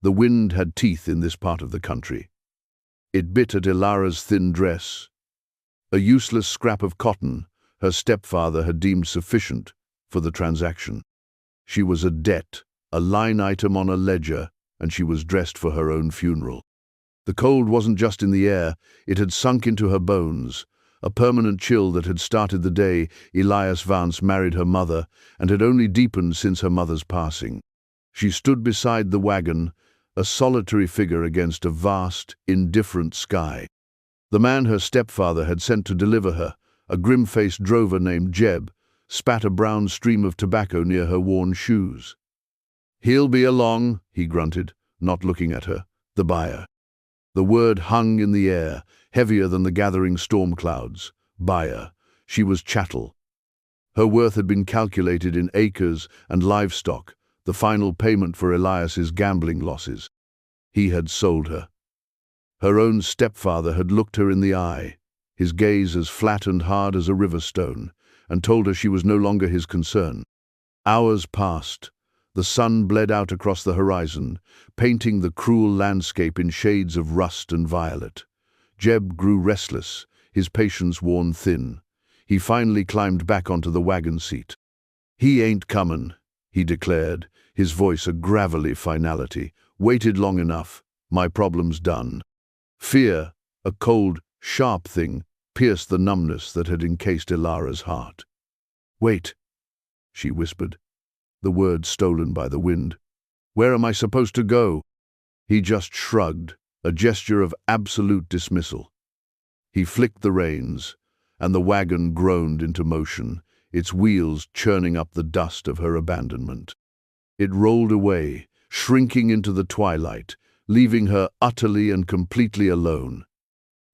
The wind had teeth in this part of the country. It bit at Ilara's thin dress. A useless scrap of cotton her stepfather had deemed sufficient for the transaction. She was a debt, a line item on a ledger, and she was dressed for her own funeral. The cold wasn't just in the air, it had sunk into her bones, a permanent chill that had started the day Elias Vance married her mother and had only deepened since her mother's passing. She stood beside the wagon, a solitary figure against a vast, indifferent sky. The man her stepfather had sent to deliver her, a grim-faced drover named Jeb, spat a brown stream of tobacco near her worn shoes. "He'll be along," he grunted, not looking at her. The buyer. The word hung in the air, heavier than the gathering storm clouds. Buyer. She was chattel. Her worth had been calculated in acres and livestock, the final payment for Elias's gambling losses. He had sold her. Her own stepfather had looked her in the eye, his gaze as flat and hard as a river stone, and told her she was no longer his concern. Hours passed. The sun bled out across the horizon, painting the cruel landscape in shades of rust and violet. Jeb grew restless, his patience worn thin. He finally climbed back onto the wagon seat. "He ain't comin'," he declared, his voice a gravelly finality. "Waited long enough. My problem's done." Fear, a cold, sharp thing, pierced the numbness that had encased Ilara's heart. "Wait," she whispered, the words stolen by the wind. "Where am I supposed to go?" He just shrugged, a gesture of absolute dismissal. He flicked the reins, and the wagon groaned into motion, its wheels churning up the dust of her abandonment. It rolled away, shrinking into the twilight, leaving her utterly and completely alone.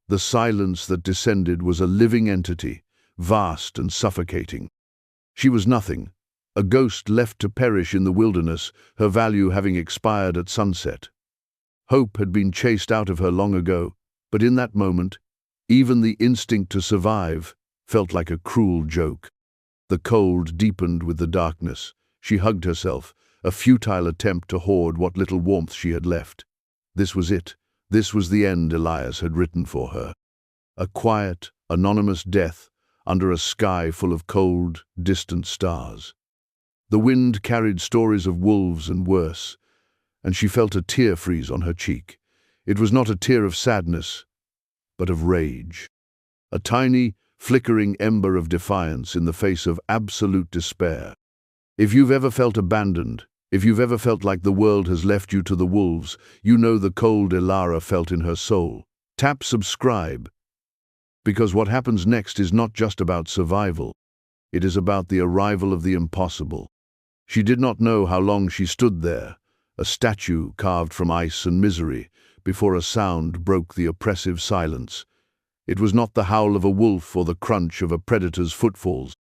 The silence that descended was a living entity, vast and suffocating. She was nothing, a ghost left to perish in the wilderness, her value having expired at sunset. Hope had been chased out of her long ago, but in that moment, even the instinct to survive felt like a cruel joke. The cold deepened with the darkness. She hugged herself, a futile attempt to hoard what little warmth she had left. This was it. This was the end Elias had written for her. A quiet, anonymous death under a sky full of cold, distant stars. The wind carried stories of wolves and worse, and she felt a tear freeze on her cheek. It was not a tear of sadness, but of rage. A tiny, flickering ember of defiance in the face of absolute despair. If you've ever felt abandoned, if you've ever felt like the world has left you to the wolves, you know the cold Ilara felt in her soul. Tap subscribe, because what happens next is not just about survival. It is about the arrival of the impossible. She did not know how long she stood there, a statue carved from ice and misery, before a sound broke the oppressive silence. It was not the howl of a wolf or the crunch of a predator's footfalls.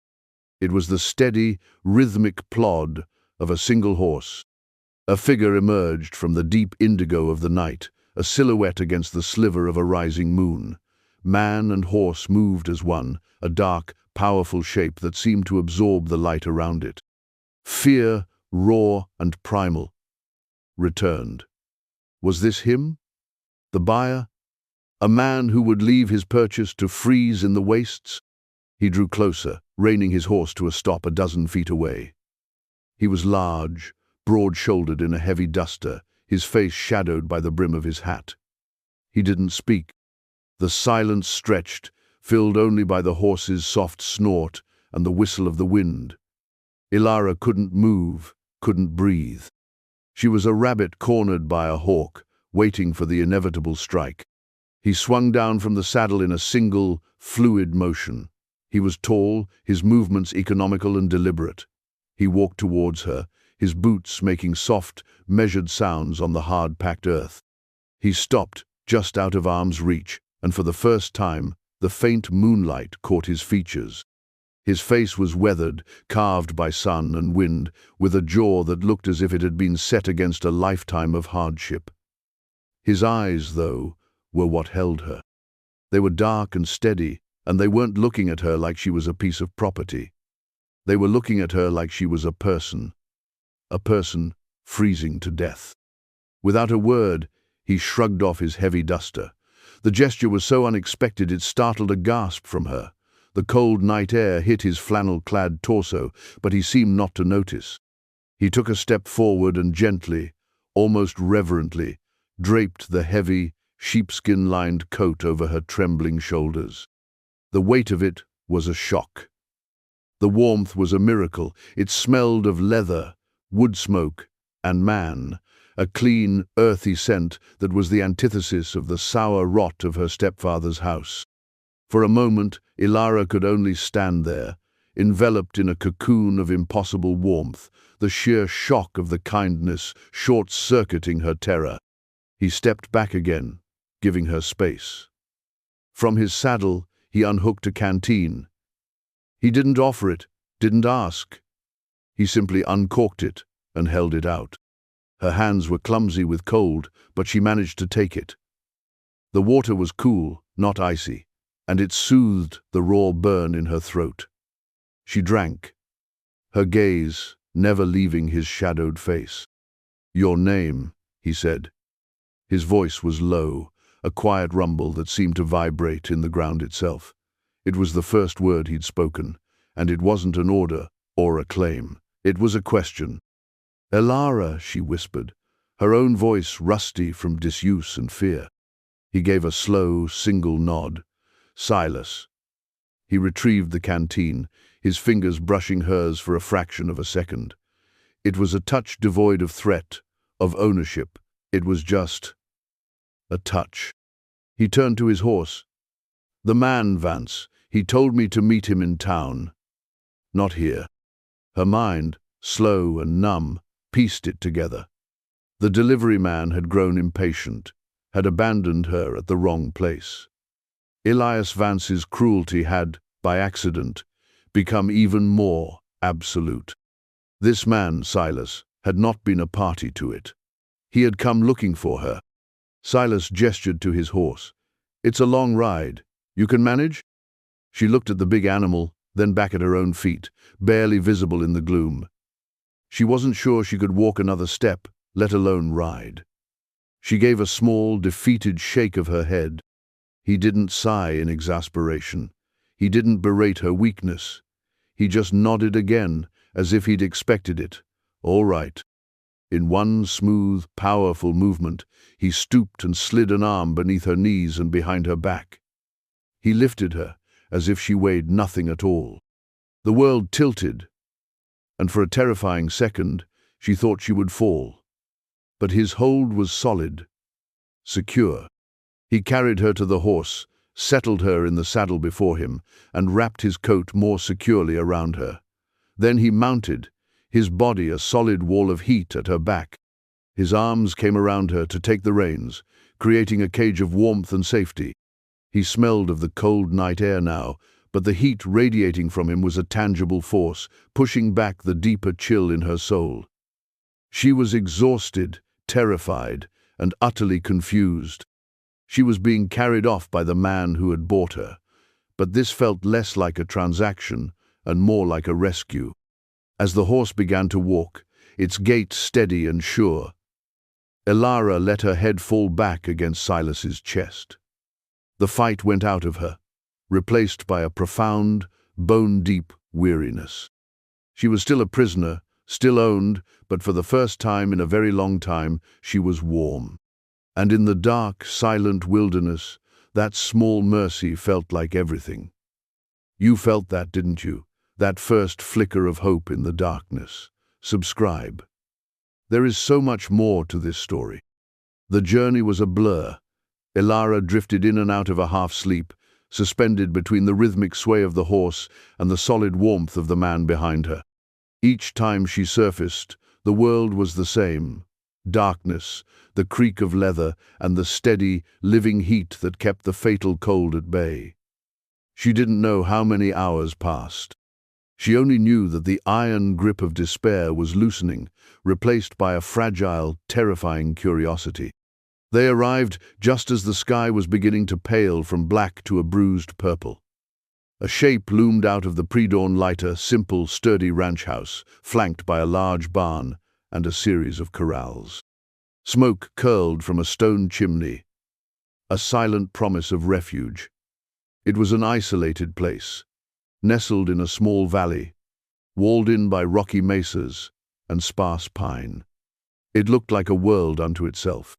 It was the steady, rhythmic plod of a single horse. A figure emerged from the deep indigo of the night, a silhouette against the sliver of a rising moon. Man and horse moved as one, a dark, powerful shape that seemed to absorb the light around it. Fear, raw and primal, returned. Was this him? The buyer? A man who would leave his purchase to freeze in the wastes? He drew closer, reining his horse to a stop a dozen feet away. He was large, broad-shouldered in a heavy duster, his face shadowed by the brim of his hat. He didn't speak. The silence stretched, filled only by the horse's soft snort and the whistle of the wind. Ilara couldn't move, couldn't breathe. She was a rabbit cornered by a hawk, waiting for the inevitable strike. He swung down from the saddle in a single, fluid motion. He was tall, his movements economical and deliberate. He walked towards her, his boots making soft, measured sounds on the hard-packed earth. He stopped, just out of arm's reach, and for the first time, the faint moonlight caught his features. His face was weathered, carved by sun and wind, with a jaw that looked as if it had been set against a lifetime of hardship. His eyes, though, were what held her. They were dark and steady, and they weren't looking at her like she was a piece of property. They were looking at her like she was a person freezing to death. Without a word, he shrugged off his heavy duster. The gesture was so unexpected it startled a gasp from her. The cold night air hit his flannel-clad torso, but he seemed not to notice. He took a step forward and gently, almost reverently, draped the heavy, sheepskin-lined coat over her trembling shoulders. The weight of it was a shock. The warmth was a miracle. It smelled of leather, wood smoke, and man, a clean, earthy scent that was the antithesis of the sour rot of her stepfather's house. For a moment, Ilara could only stand there, enveloped in a cocoon of impossible warmth, the sheer shock of the kindness short-circuiting her terror. He stepped back again, giving her space. From his saddle, he unhooked a canteen. He didn't offer it, didn't ask. He simply uncorked it and held it out. Her hands were clumsy with cold, but she managed to take it. The water was cool, not icy, and it soothed the raw burn in her throat. She drank, her gaze never leaving his shadowed face. "Your name," he said. His voice was low, a quiet rumble that seemed to vibrate in the ground itself. It was the first word he'd spoken, and it wasn't an order or a claim. It was a question. "Ilara," she whispered, her own voice rusty from disuse and fear. He gave a slow, single nod. "Silas." He retrieved the canteen, his fingers brushing hers for a fraction of a second. It was a touch devoid of threat, of ownership. It was just a touch. He turned to his horse. "The man, Vance. He told me to meet him in town." "Not here." Her mind, slow and numb, pieced it together. The delivery man had grown impatient, had abandoned her at the wrong place. Elias Vance's cruelty had, by accident, become even more absolute. This man, Silas, had not been a party to it. He had come looking for her. Silas gestured to his horse. "It's a long ride. You can manage?" She looked at the big animal, then back at her own feet, barely visible in the gloom. She wasn't sure she could walk another step, let alone ride. She gave a small, defeated shake of her head. He didn't sigh in exasperation. He didn't berate her weakness. He just nodded again, as if he'd expected it. "All right." In one smooth, powerful movement, he stooped and slid an arm beneath her knees and behind her back. He lifted her, as if she weighed nothing at all. The world tilted, and for a terrifying second, she thought she would fall. But his hold was solid, secure. He carried her to the horse, settled her in the saddle before him, and wrapped his coat more securely around her. Then he mounted, his body a solid wall of heat at her back. His arms came around her to take the reins, creating a cage of warmth and safety. He smelled of the cold night air now, but the heat radiating from him was a tangible force, pushing back the deeper chill in her soul. She was exhausted, terrified, and utterly confused. She was being carried off by the man who had bought her, but this felt less like a transaction and more like a rescue. As the horse began to walk, its gait steady and sure, Ilara let her head fall back against Silas's chest. The fight went out of her, replaced by a profound, bone-deep weariness. She was still a prisoner, still owned, but for the first time in a very long time, she was warm. And in the dark, silent wilderness, that small mercy felt like everything. You felt that, didn't you? That first flicker of hope in the darkness. Subscribe. There is so much more to this story. The journey was a blur. Ilara drifted in and out of a half-sleep, suspended between the rhythmic sway of the horse and the solid warmth of the man behind her. Each time she surfaced, the world was the same. Darkness, the creak of leather, and the steady, living heat that kept the fatal cold at bay. She didn't know how many hours passed. She only knew that the iron grip of despair was loosening, replaced by a fragile, terrifying curiosity. They arrived just as the sky was beginning to pale from black to a bruised purple. A shape loomed out of the pre-dawn light, a simple, sturdy ranch house, flanked by a large barn and a series of corrals. Smoke curled from a stone chimney, a silent promise of refuge. It was an isolated place, nestled in a small valley, walled in by rocky mesas and sparse pine. It looked like a world unto itself.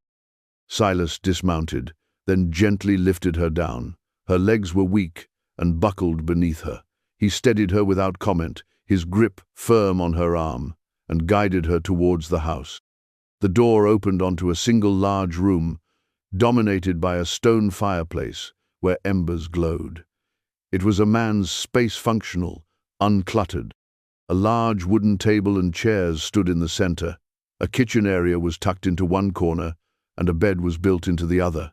Silas dismounted, then gently lifted her down. Her legs were weak and buckled beneath her. He steadied her without comment, his grip firm on her arm, and guided her towards the house. The door opened onto a single large room, dominated by a stone fireplace where embers glowed. It was a man's space, functional, uncluttered. A large wooden table and chairs stood in the center. A kitchen area was tucked into one corner, and a bed was built into the other.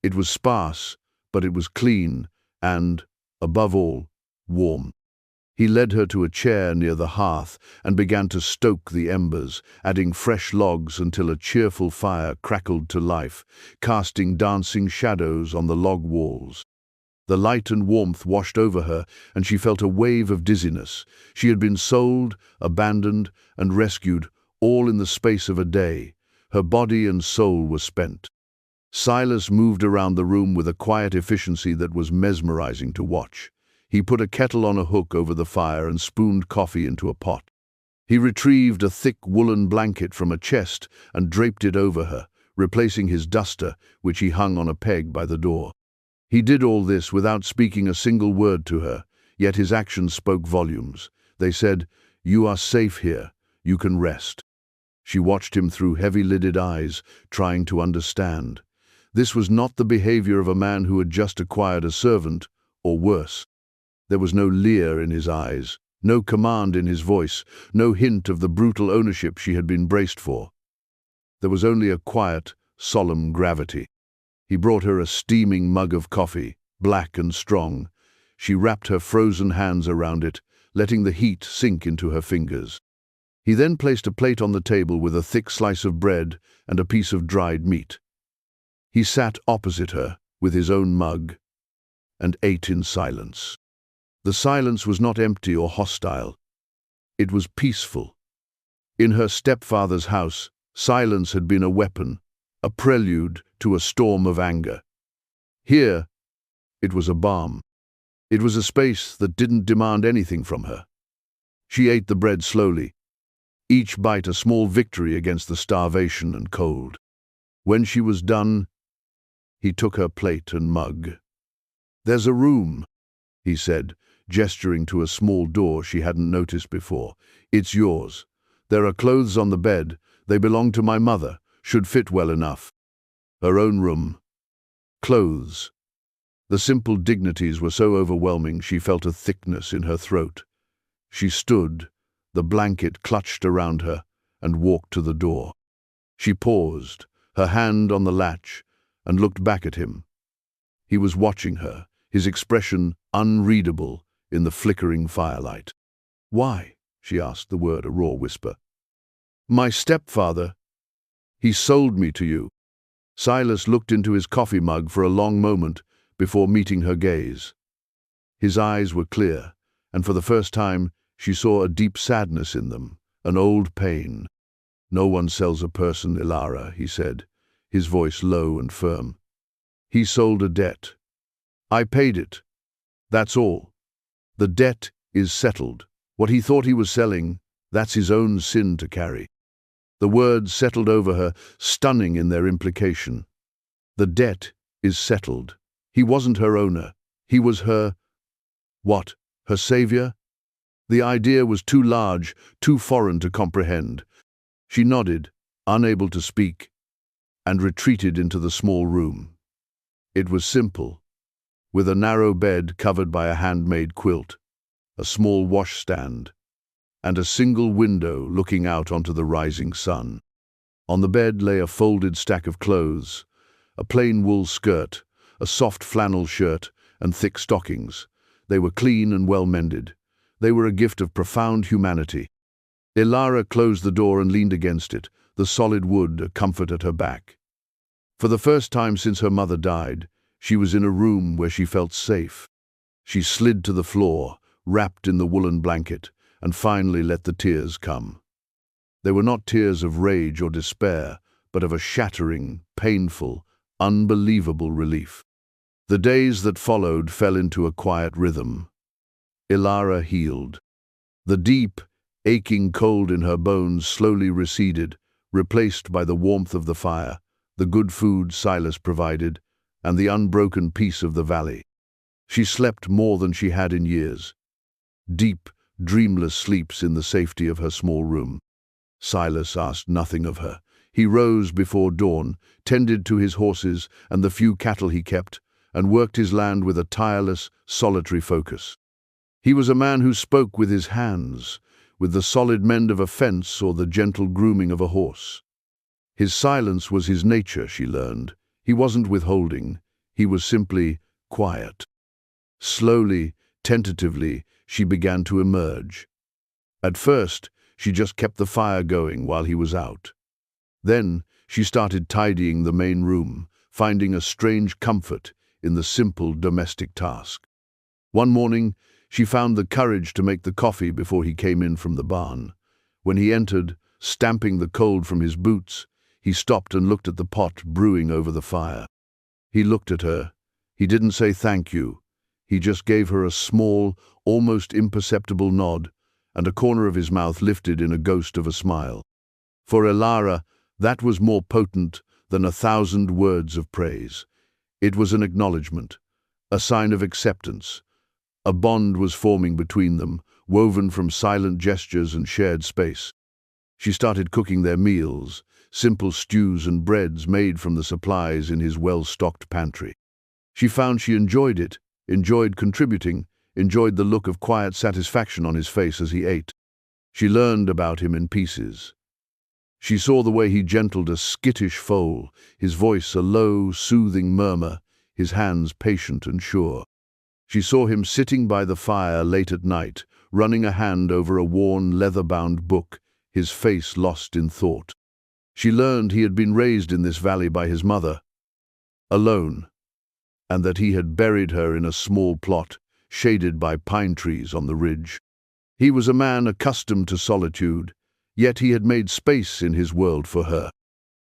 It was sparse, but it was clean and, above all, warm. He led her to a chair near the hearth and began to stoke the embers, adding fresh logs until a cheerful fire crackled to life, casting dancing shadows on the log walls. The light and warmth washed over her, and she felt a wave of dizziness. She had been sold, abandoned, and rescued, all in the space of a day. Her body and soul were spent. Silas moved around the room with a quiet efficiency that was mesmerizing to watch. He put a kettle on a hook over the fire and spooned coffee into a pot. He retrieved a thick woolen blanket from a chest and draped it over her, replacing his duster, which he hung on a peg by the door. He did all this without speaking a single word to her, yet his actions spoke volumes. They said, "You are safe here. You can rest." She watched him through heavy-lidded eyes, trying to understand. This was not the behavior of a man who had just acquired a servant, or worse. There was no leer in his eyes, no command in his voice, no hint of the brutal ownership she had been braced for. There was only a quiet, solemn gravity. He brought her a steaming mug of coffee, black and strong. She wrapped her frozen hands around it, letting the heat sink into her fingers. He then placed a plate on the table with a thick slice of bread and a piece of dried meat. He sat opposite her with his own mug and ate in silence. The silence was not empty or hostile. It was peaceful. In her stepfather's house, silence had been a weapon, a prelude to a storm of anger. Here, it was a balm. It was a space that didn't demand anything from her. She ate the bread slowly, each bite a small victory against the starvation and cold. When she was done, he took her plate and mug. "There's a room," he said, gesturing to a small door she hadn't noticed before. "It's yours. There are clothes on the bed. They belong to my mother. Should fit well enough." Her own room. Clothes. The simple dignities were so overwhelming she felt a thickness in her throat. She stood, the blanket clutched around her, and walked to the door. She paused, her hand on the latch, and looked back at him. He was watching her, his expression unreadable in the flickering firelight. "Why?" she asked, the word a raw whisper. "My stepfather. He sold me to you." Silas looked into his coffee mug for a long moment before meeting her gaze. His eyes were clear, and for the first time she saw a deep sadness in them, an old pain. "No one sells a person, Ilara," he said, his voice low and firm. "He sold a debt. I paid it. That's all. The debt is settled. What he thought he was selling, that's his own sin to carry." The words settled over her, stunning in their implication. The debt is settled. He wasn't her owner. He was her... what? Her savior? The idea was too large, too foreign to comprehend. She nodded, unable to speak, and retreated into the small room. It was simple, with a narrow bed covered by a handmade quilt, a small washstand, and a single window looking out onto the rising sun. On the bed lay a folded stack of clothes, a plain wool skirt, a soft flannel shirt, and thick stockings. They were clean and well-mended. They were a gift of profound humanity. Ilara closed the door and leaned against it, the solid wood a comfort at her back. For the first time since her mother died, she was in a room where she felt safe. She slid to the floor, wrapped in the woolen blanket, and finally let the tears come. They were not tears of rage or despair, but of a shattering, painful, unbelievable relief. The days that followed fell into a quiet rhythm. Ilara healed. The deep, aching cold in her bones slowly receded, replaced by the warmth of the fire, the good food Silas provided, and the unbroken peace of the valley. She slept more than she had in years. Deep, dreamless sleeps in the safety of her small room. Silas asked nothing of her. He rose before dawn, tended to his horses and the few cattle he kept, and worked his land with a tireless, solitary focus. He was a man who spoke with his hands, with the solid mend of a fence or the gentle grooming of a horse. His silence was his nature, she learned. He wasn't withholding, he was simply quiet. Slowly, tentatively, she began to emerge. At first, she just kept the fire going while he was out. Then, she started tidying the main room, finding a strange comfort in the simple domestic task. One morning, she found the courage to make the coffee before he came in from the barn. When he entered, stamping the cold from his boots, he stopped and looked at the pot brewing over the fire. He looked at her. He didn't say thank you. He just gave her a small, almost imperceptible nod, and a corner of his mouth lifted in a ghost of a smile. For Ilara, that was more potent than 1,000 words of praise. It was an acknowledgement, a sign of acceptance. A bond was forming between them, woven from silent gestures and shared space. She started cooking their meals, simple stews and breads made from the supplies in his well-stocked pantry. She found she enjoyed it, enjoyed contributing, enjoyed the look of quiet satisfaction on his face as he ate. She learned about him in pieces. She saw the way he gentled a skittish foal, his voice a low, soothing murmur, his hands patient and sure. She saw him sitting by the fire late at night, running a hand over a worn, leather-bound book, his face lost in thought. She learned he had been raised in this valley by his mother, alone, and that he had buried her in a small plot, shaded by pine trees on the ridge. He was a man accustomed to solitude, yet he had made space in his world for her.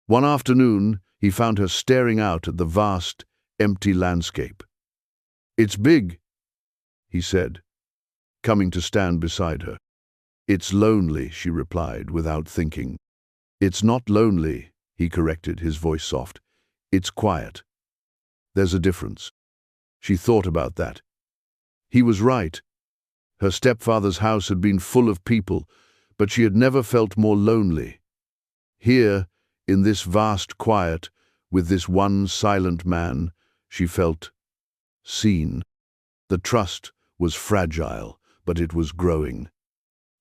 One afternoon, he found her staring out at the vast, empty landscape. "It's big," he said, coming to stand beside her. "It's lonely," she replied, without thinking. "It's not lonely," he corrected, his voice soft. "It's quiet. There's a difference." She thought about that. He was right. Her stepfather's house had been full of people, but she had never felt more lonely. Here, in this vast quiet, with this one silent man, she felt seen. The trust was fragile, but it was growing.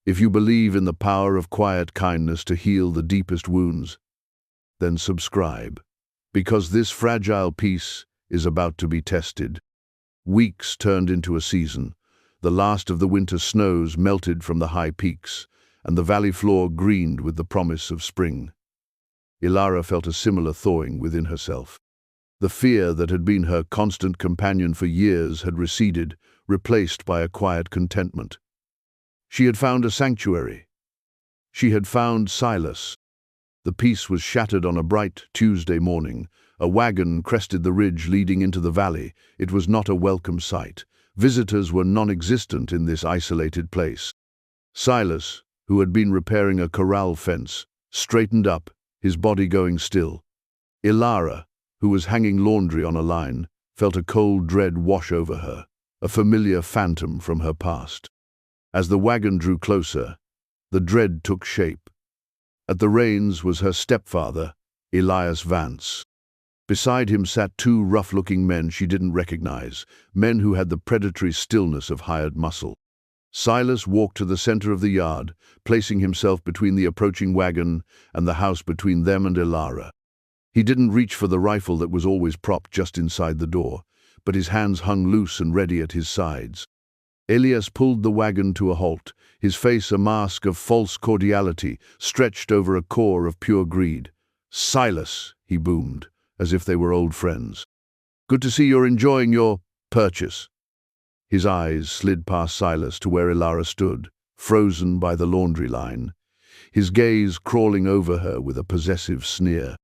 If you believe in the power of quiet kindness to heal the deepest wounds, then subscribe, because this fragile peace is about to be tested. Weeks turned into a season. The last of the winter snows melted from the high peaks, and the valley floor greened with the promise of spring. Ilara felt a similar thawing within herself. The fear that had been her constant companion for years had receded, replaced by a quiet contentment. She had found a sanctuary. She had found Silas. The peace was shattered on a bright Tuesday morning. A wagon crested the ridge leading into the valley. It was not a welcome sight. Visitors were non-existent in this isolated place. Silas, who had been repairing a corral fence, straightened up, his body going still. Ilara, who was hanging laundry on a line, felt a cold dread wash over her, a familiar phantom from her past. As the wagon drew closer, the dread took shape. At the reins was her stepfather, Elias Vance. Beside him sat two rough-looking men she didn't recognize, men who had the predatory stillness of hired muscle. Silas walked to the center of the yard, placing himself between the approaching wagon and the house between them and Ilara. He didn't reach for the rifle that was always propped just inside the door, but his hands hung loose and ready at his sides. Elias pulled the wagon to a halt, his face a mask of false cordiality stretched over a core of pure greed. "Silas," he boomed, as if they were old friends. "Good to see you're enjoying your purchase." His eyes slid past Silas to where Ilara stood, frozen by the laundry line, his gaze crawling over her with a possessive sneer.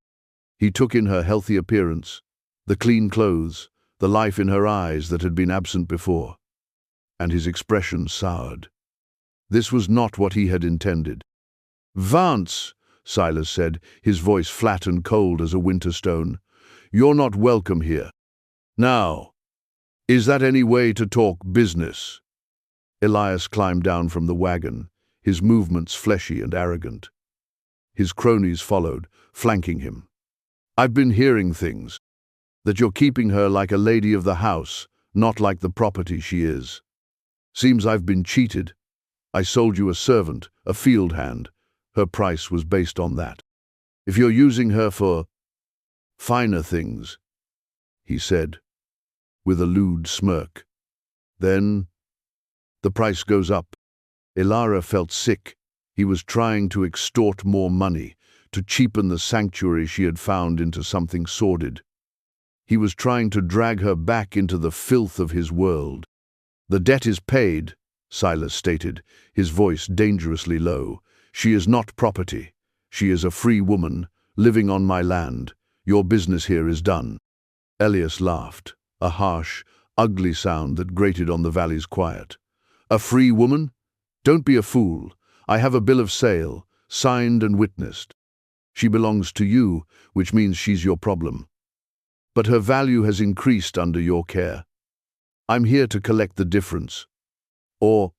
He took in her healthy appearance, the clean clothes, the life in her eyes that had been absent before, and his expression soured. This was not what he had intended. "Vance," Silas said, his voice flat and cold as a winter stone, "you're not welcome here. Now, is that any way to talk business?" Elias climbed down from the wagon, his movements fleshy and arrogant. His cronies followed, flanking him. "I've been hearing things. That you're keeping her like a lady of the house, not like the property she is. Seems I've been cheated. I sold you a servant, a field hand. Her price was based on that. If you're using her for finer things," he said, with a lewd smirk, "then the price goes up." Ilara felt sick. He was trying to extort more money, to cheapen the sanctuary she had found into something sordid. He was trying to drag her back into the filth of his world. "The debt is paid," Silas stated, his voice dangerously low. "She is not property. She is a free woman, living on my land. Your business here is done." Elias laughed, a harsh, ugly sound that grated on the valley's quiet. "A free woman? Don't be a fool. I have a bill of sale, signed and witnessed. She belongs to you, which means she's your problem. But her value has increased under your care. I'm here to collect the difference. Or,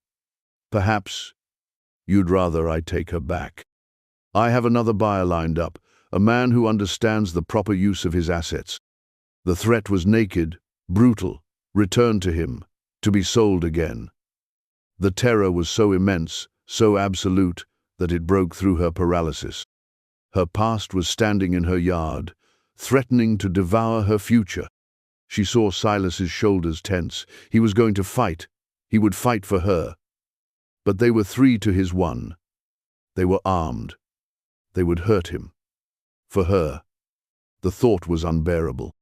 perhaps, you'd rather I take her back. I have another buyer lined up, a man who understands the proper use of his assets. The threat was naked, brutal, returned to him, to be sold again." The terror was so immense, so absolute, that it broke through her paralysis. Her past was standing in her yard, threatening to devour her future. She saw Silas's shoulders tense. He was going to fight. He would fight for her. But they were three to his one. They were armed. They would hurt him. For her. The thought was unbearable.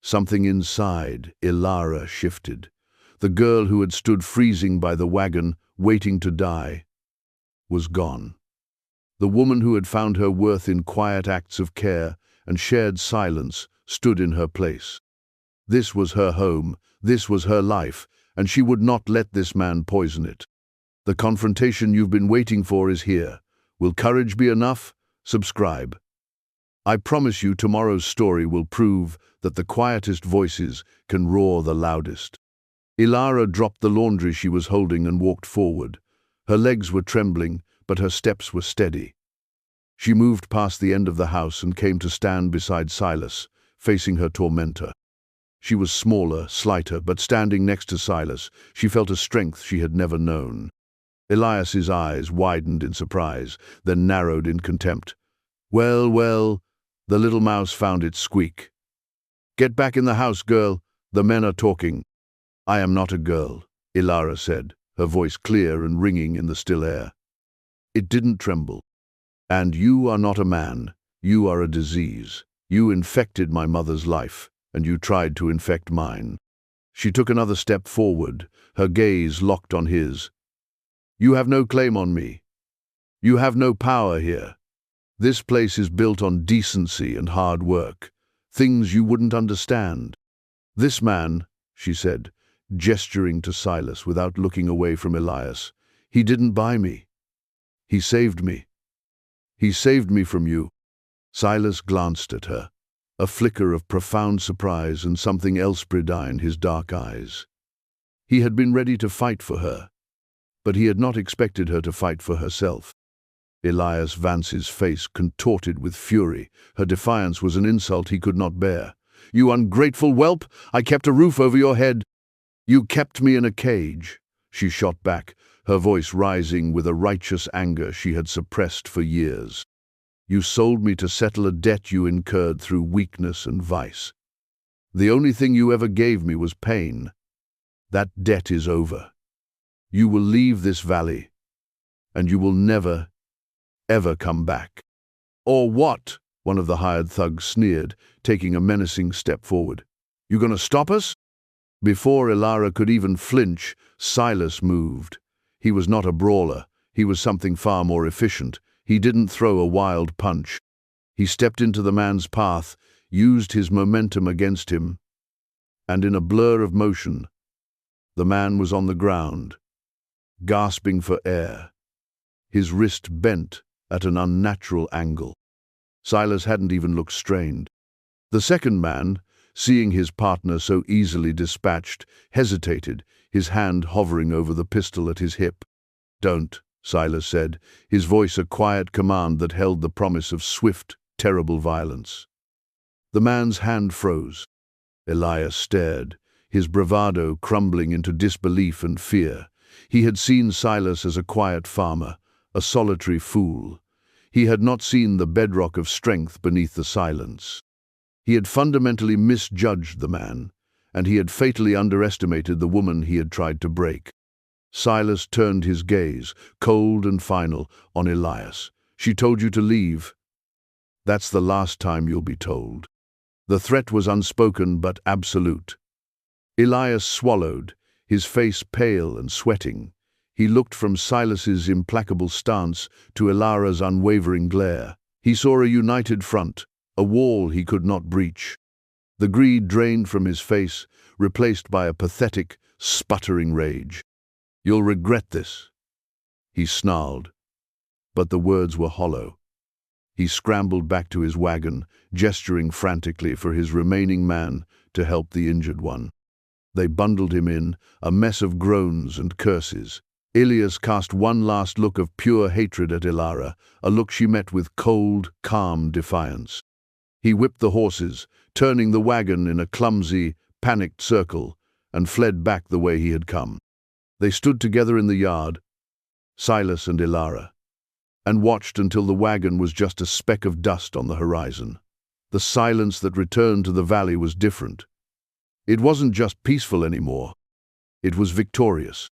Something inside Ilara shifted. The girl who had stood freezing by the wagon, waiting to die, was gone. The woman who had found her worth in quiet acts of care and shared silence stood in her place. This was her home, this was her life, and she would not let this man poison it. "The confrontation you've been waiting for is here. Will courage be enough? Subscribe. I promise you tomorrow's story will prove that the quietest voices can roar the loudest." Ilara dropped the laundry she was holding and walked forward. Her legs were trembling, but her steps were steady. She moved past the end of the house and came to stand beside Silas, facing her tormentor. She was smaller, slighter, but standing next to Silas, she felt a strength she had never known. Elias's eyes widened in surprise, then narrowed in contempt. "Well, well," the little mouse found its squeak. "Get back in the house, girl. The men are talking." "I am not a girl," Ilara said, her voice clear and ringing in the still air. It didn't tremble. "And you are not a man. You are a disease. You infected my mother's life, and you tried to infect mine." She took another step forward, her gaze locked on his. "You have no claim on me. You have no power here. This place is built on decency and hard work, things you wouldn't understand. This man," she said, gesturing to Silas without looking away from Elias, "he didn't buy me. He saved me. He saved me from you." Silas glanced at her, a flicker of profound surprise and something else bedied in his dark eyes. He had been ready to fight for her, but he had not expected her to fight for herself. Elias Vance's face contorted with fury. Her defiance was an insult he could not bear. "You ungrateful whelp! I kept a roof over your head. You kept me in a cage," she shot back, her voice rising with a righteous anger she had suppressed for years. "You sold me to settle a debt you incurred through weakness and vice. The only thing you ever gave me was pain. That debt is over. You will leave this valley, and you will never, ever come back." "Or what?" one of the hired thugs sneered, taking a menacing step forward. "You gonna stop us?" Before Ilara could even flinch, Silas moved. He was not a brawler. He was something far more efficient. He didn't throw a wild punch. He stepped into the man's path, used his momentum against him, and in a blur of motion, the man was on the ground, gasping for air, his wrist bent at an unnatural angle. Silas hadn't even looked strained. The second man, seeing his partner so easily dispatched, hesitated, his hand hovering over the pistol at his hip. "Don't," Silas said, his voice a quiet command that held the promise of swift, terrible violence. The man's hand froze. Elias stared, his bravado crumbling into disbelief and fear. He had seen Silas as a quiet farmer, a solitary fool. He had not seen the bedrock of strength beneath the silence. He had fundamentally misjudged the man, and he had fatally underestimated the woman he had tried to break. Silas turned his gaze, cold and final, on Elias. "She told you to leave. That's the last time you'll be told." The threat was unspoken but absolute. Elias swallowed, his face pale and sweating. He looked from Silas's implacable stance to Ilara's unwavering glare. He saw a united front, a wall he could not breach. The greed drained from his face, replaced by a pathetic, sputtering rage. "You'll regret this," he snarled, but the words were hollow. He scrambled back to his wagon, gesturing frantically for his remaining man to help the injured one. They bundled him in, a mess of groans and curses. Elias cast one last look of pure hatred at Ilara, a look she met with cold, calm defiance. He whipped the horses, turning the wagon in a clumsy, panicked circle, and fled back the way he had come. They stood together in the yard, Silas and Ilara, and watched until the wagon was just a speck of dust on the horizon. The silence that returned to the valley was different. It wasn't just peaceful anymore. It was victorious.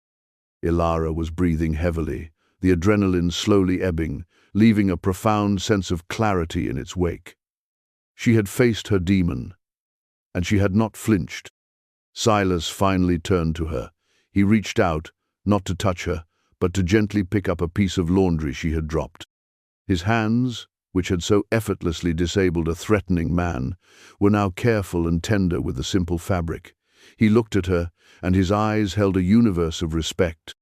Ilara was breathing heavily, the adrenaline slowly ebbing, leaving a profound sense of clarity in its wake. She had faced her demon, and she had not flinched. Silas finally turned to her. He reached out, not to touch her, but to gently pick up a piece of laundry she had dropped. His hands, which had so effortlessly disabled a threatening man, were now careful and tender with the simple fabric. He looked at her, and his eyes held a universe of respect.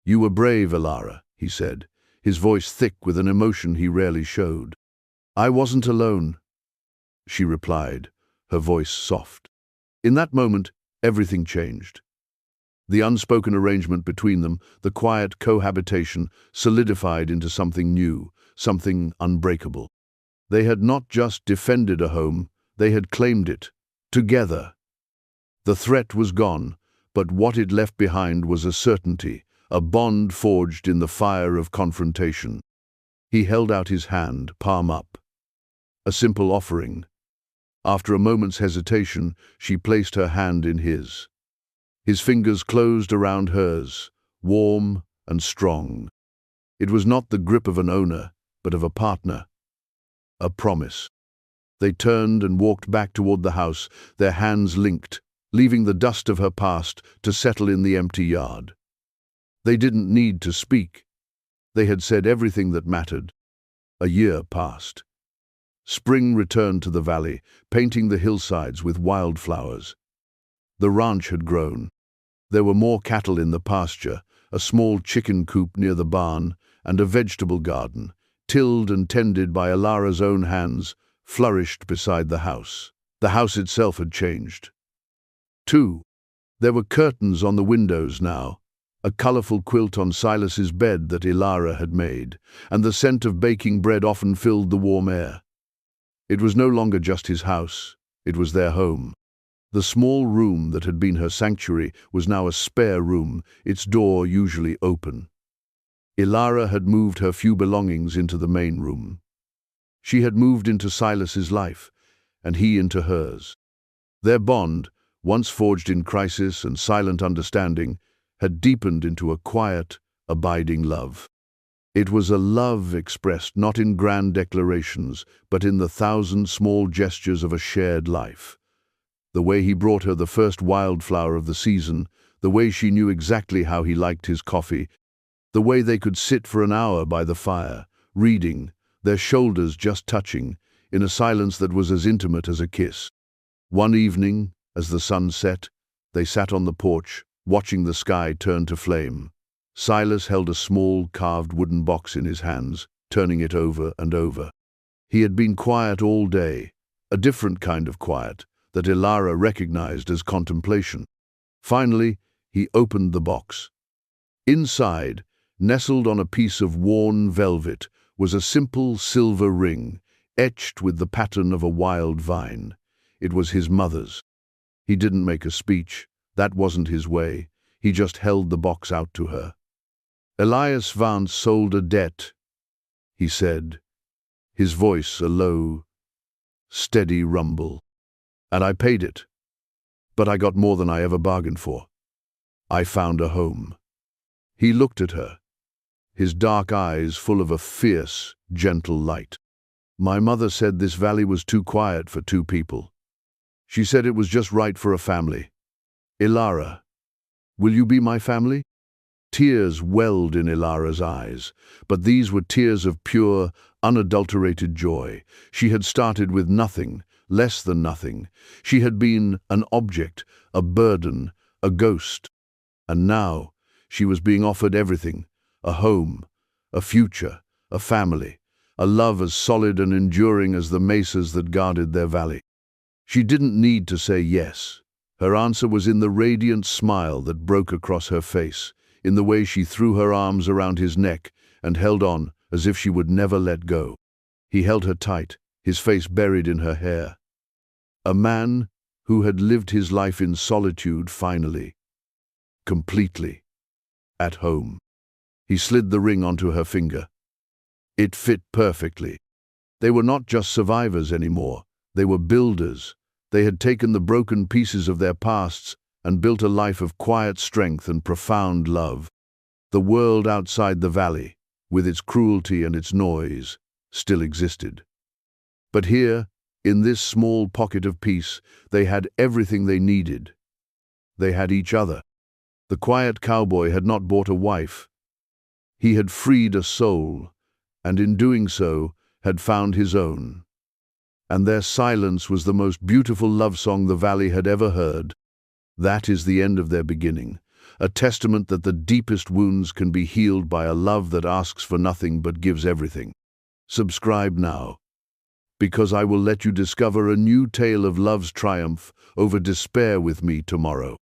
"You were brave, Ilara," he said, his voice thick with an emotion he rarely showed. "I wasn't alone," she replied, her voice soft. In that moment, everything changed. The unspoken arrangement between them, the quiet cohabitation, solidified into something new, something unbreakable. They had not just defended a home, they had claimed it, together. The threat was gone, but what it left behind was a certainty, a bond forged in the fire of confrontation. He held out his hand, palm up. A simple offering. After a moment's hesitation, she placed her hand in his. His fingers closed around hers, warm and strong. It was not the grip of an owner, but of a partner. A promise. They turned and walked back toward the house, their hands linked, leaving the dust of her past to settle in the empty yard. They didn't need to speak. They had said everything that mattered. A year passed. Spring returned to the valley, painting the hillsides with wildflowers. The ranch had grown. There were more cattle in the pasture, a small chicken coop near the barn, and a vegetable garden, tilled and tended by Ilara's own hands, flourished beside the house. The house itself had changed. Too, there were curtains on the windows now, a colorful quilt on Silas's bed that Ilara had made, and the scent of baking bread often filled the warm air. It was no longer just his house, it was their home. The small room that had been her sanctuary was now a spare room, its door usually open. Ilara had moved her few belongings into the main room. She had moved into Silas's life, and he into hers. Their bond, once forged in crisis and silent understanding, had deepened into a quiet, abiding love. It was a love expressed not in grand declarations, but in the thousand small gestures of a shared life. The way he brought her the first wildflower of the season, the way she knew exactly how he liked his coffee, the way they could sit for an hour by the fire, reading, their shoulders just touching, in a silence that was as intimate as a kiss. One evening, as the sun set, they sat on the porch, watching the sky turn to flame. Silas held a small, carved wooden box in his hands, turning it over and over. He had been quiet all day, a different kind of quiet that Ilara recognized as contemplation. Finally, he opened the box. Inside, nestled on a piece of worn velvet, was a simple silver ring, etched with the pattern of a wild vine. It was his mother's. He didn't make a speech. That wasn't his way. He just held the box out to her. "Elias Vance sold a debt," he said, his voice a low, steady rumble. "And I paid it. But I got more than I ever bargained for. I found a home." He looked at her, his dark eyes full of a fierce, gentle light. "My mother said this valley was too quiet for two people. She said it was just right for a family. Ilara, will you be my family?" Tears welled in Ilara's eyes, but these were tears of pure, unadulterated joy. She had started with nothing, less than nothing. She had been an object, a burden, a ghost. And now she was being offered everything: a home, a future, a family, a love as solid and enduring as the mesas that guarded their valley. She didn't need to say yes. Her answer was in the radiant smile that broke across her face, in the way she threw her arms around his neck and held on as if she would never let go. He held her tight, his face buried in her hair. A man who had lived his life in solitude finally, completely, at home. He slid the ring onto her finger. It fit perfectly. They were not just survivors anymore. They were builders. They had taken the broken pieces of their pasts and built a life of quiet strength and profound love. The world outside the valley, with its cruelty and its noise, still existed. But here, in this small pocket of peace, they had everything they needed. They had each other. The quiet cowboy had not bought a wife. He had freed a soul, and in doing so, had found his own. And their silence was the most beautiful love song the valley had ever heard. That is the end of their beginning, a testament that the deepest wounds can be healed by a love that asks for nothing but gives everything. Subscribe now, because I will let you discover a new tale of love's triumph over despair with me tomorrow.